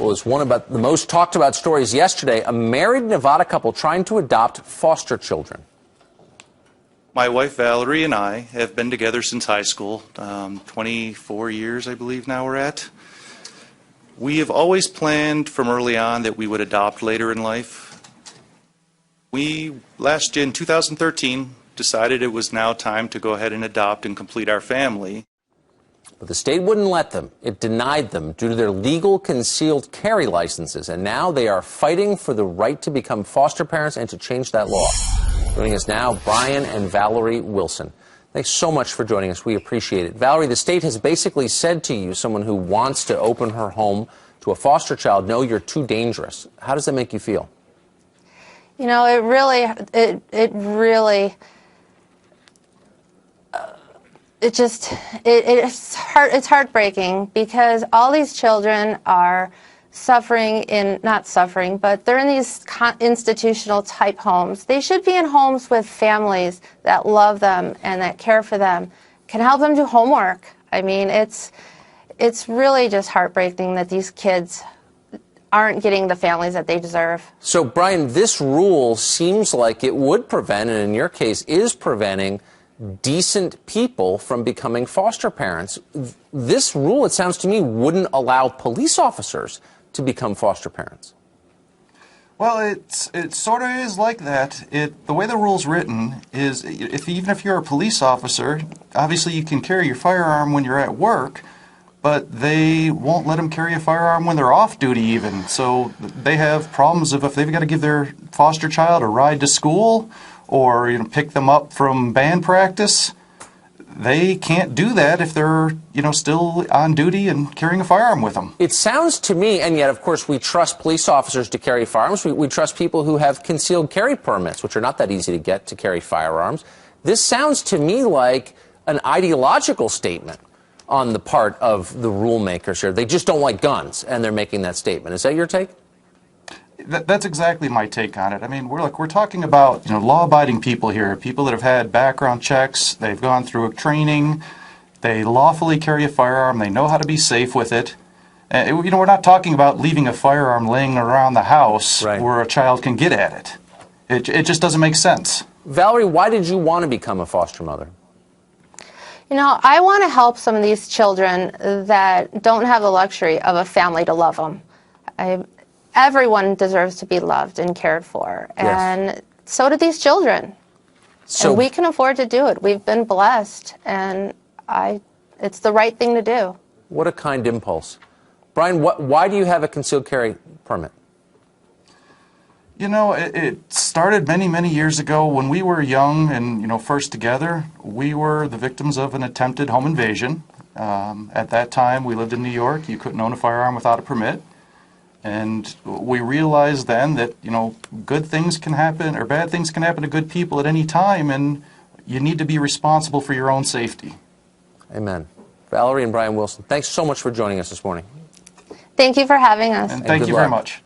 Well, it's one about the most talked about stories yesterday. A married Nevada couple trying to adopt foster children. My wife Valerie and I have been together since high school, 24 years I believe now we're at. We have always planned from early on that we would adopt later in life. We, in 2013, decided it was now time to go ahead and adopt and complete our family. But the state wouldn't let them. It denied them due to their legal concealed carry licenses. And now they are fighting for the right to become foster parents and to change that law. Joining us now, Brian and Valerie Wilson. Thanks so much for joining us. We appreciate it. Valerie, the state has basically said to you, someone who wants to open her home to a foster child, no, you're too dangerous. How does that make you feel? You know, it really, it's heartbreaking because all these children are suffering not suffering, but they're in these institutional type homes. They should be in homes with families that love them and that care for them, can help them do homework. I mean, it's really just heartbreaking that these kids aren't getting the families that they deserve. So, Brian, this rule seems like it would prevent, and in your case is preventing, decent people from becoming foster parents. This rule, it sounds to me, wouldn't allow police officers to become foster parents. Well, it sort of is like that. The way the rule's written is, even if you're a police officer, obviously you can carry your firearm when you're at work, but they won't let them carry a firearm when they're off duty even. So they have problems if they've got to give their foster child a ride to school or pick them up from band practice. They can't do that if they're still on duty and carrying a firearm with them. It sounds to me, and yet of course we trust police officers to carry firearms. We trust people who have concealed carry permits, which are not that easy to get to carry firearms. This sounds to me like an ideological statement on the part of the rule makers here. They just don't like guns, and they're making that statement. Is that your take? That's exactly my take on it. I mean, we're talking about law-abiding people here, people that have had background checks, they've gone through a training, they lawfully carry a firearm, they know how to be safe with it. We're not talking about leaving a firearm laying around the house where a child can get at it. It just doesn't make sense. Valerie, why did you want to become a foster mother? You know, I want to help some of these children that don't have the luxury of a family to love them. Everyone deserves to be loved and cared for, and so do these children. And we can afford to do it. We've been blessed, and it's the right thing to do. What a kind impulse. Brian, why do you have a concealed carry permit? It started many, many years ago when we were young and, first together. We were the victims of an attempted home invasion. At that time, we lived in New York. You couldn't own a firearm without a permit. And we realized then that, good things can happen or bad things can happen to good people at any time, and you need to be responsible for your own safety. Amen. Valerie and Brian Wilson, thanks so much for joining us this morning. Thank you for having us. And thank you very much.